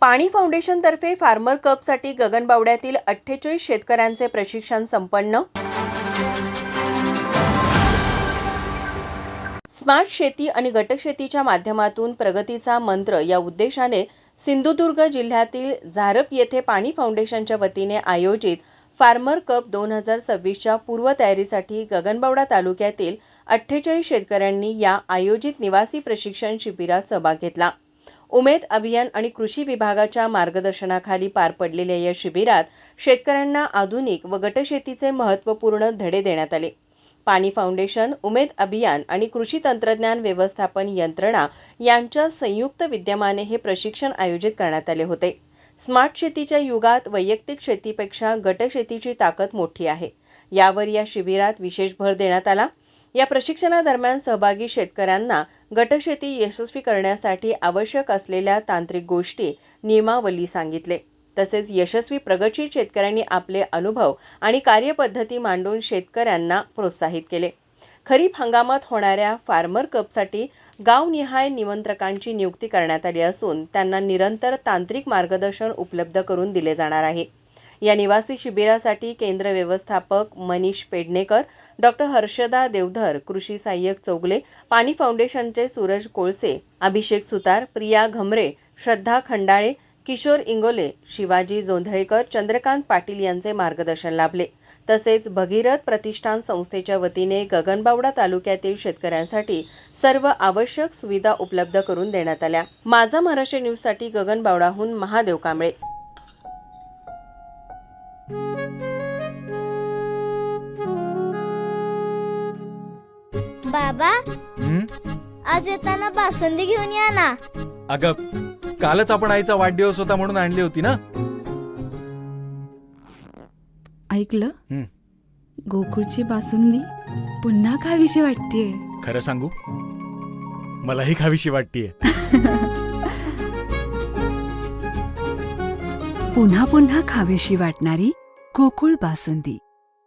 पाणी फाउंडेशनतर्फे फार्मर कपसाठी गगनबावड्यातील 48 शेतकऱ्यांचे प्रशिक्षण संपन्न. स्मार्ट शेती आणि गटशेतीच्या माध्यमातून प्रगतीचा मंत्र या उद्देशाने सिंधुदुर्ग जिल्ह्यातील झारप येथे पाणी फाउंडेशनच्या वतीने आयोजित फार्मर कप 2026च्या पूर्वतयारीसाठी गगनबावडा तालुक्यातील 48 शेतकऱ्यांनी या आयोजित निवासी प्रशिक्षण शिबिरात सहभाग घेतला. उमेद अभियान आणि कृषी विभागाच्या मार्गदर्शनाखाली पार पडलेल्या या शिबिरात शेतकऱ्यांना आधुनिक व गटशेतीचे महत्त्वपूर्ण धडे देण्यात आले. पाणी फाउंडेशन, उमेद अभियान आणि कृषी तंत्रज्ञान व्यवस्थापन यंत्रणा यांच्या संयुक्त विद्यमाने हे प्रशिक्षण आयोजित करण्यात आले होते. स्मार्ट शेतीच्या युगात वैयक्तिक शेतीपेक्षा गटशेतीची ताकद मोठी आहे. यावर या शिबिरात विशेष भर देण्यात आला. या प्रशिक्षणादरम्यान सहभागी शेतकऱ्यांना गटशेती यशस्वी करण्यासाठी आवश्यक असलेल्या तांत्रिक गोष्टी, नियमावली सांगितले. तसेच यशस्वी प्रगतशील शेतकऱ्यांनी आपले अनुभव आणि कार्यपद्धती मांडून शेतकऱ्यांना प्रोत्साहित केले. खरीप हंगामात होणाऱ्या फार्मर कपसाठी गावनिहाय निमंत्रकांची नियुक्ती करण्यात आली असून त्यांना निरंतर तांत्रिक मार्गदर्शन उपलब्ध करून दिले जाणार आहे. या निवासी शिबिरासाठी केंद्र व्यवस्थापक मनीष पेडणेकर, डॉक्टर हर्षदा देवधर, कृषी सहाय्यक चौगले, पाणी फाउंडेशनचे सूरज कोळसे, अभिषेक सुतार, प्रिया घमरे, श्रद्धा खंडाळे, किशोर इंगोले, शिवाजी जोंधळेकर, चंद्रकांत पाटील यांचे मार्गदर्शन लाभले. तसेच भगीरथ प्रतिष्ठान संस्थेच्या वतीने गगनबावडा तालुक्यातील शेतकऱ्यांसाठी सर्व आवश्यक सुविधा उपलब्ध करून देण्यात आल्या. माझा महाराष्ट्र न्यूजसाठी गगनबावडाहून महादेव कांबळे. बाबा, आज येताना बासुंदी घेऊन या ना. अगं, कालच आपण आईचा वाढदिवस होता म्हणून आणली होती ना. ऐकलं? गोकुळची बासुंदी पुन्हा खावीशी वाटतेय. खरं सांगू, मलाही खावीशी वाटतेय. पुन्हा पुन्हा खावीशी वाटणारी गोकुळ बासुंदी.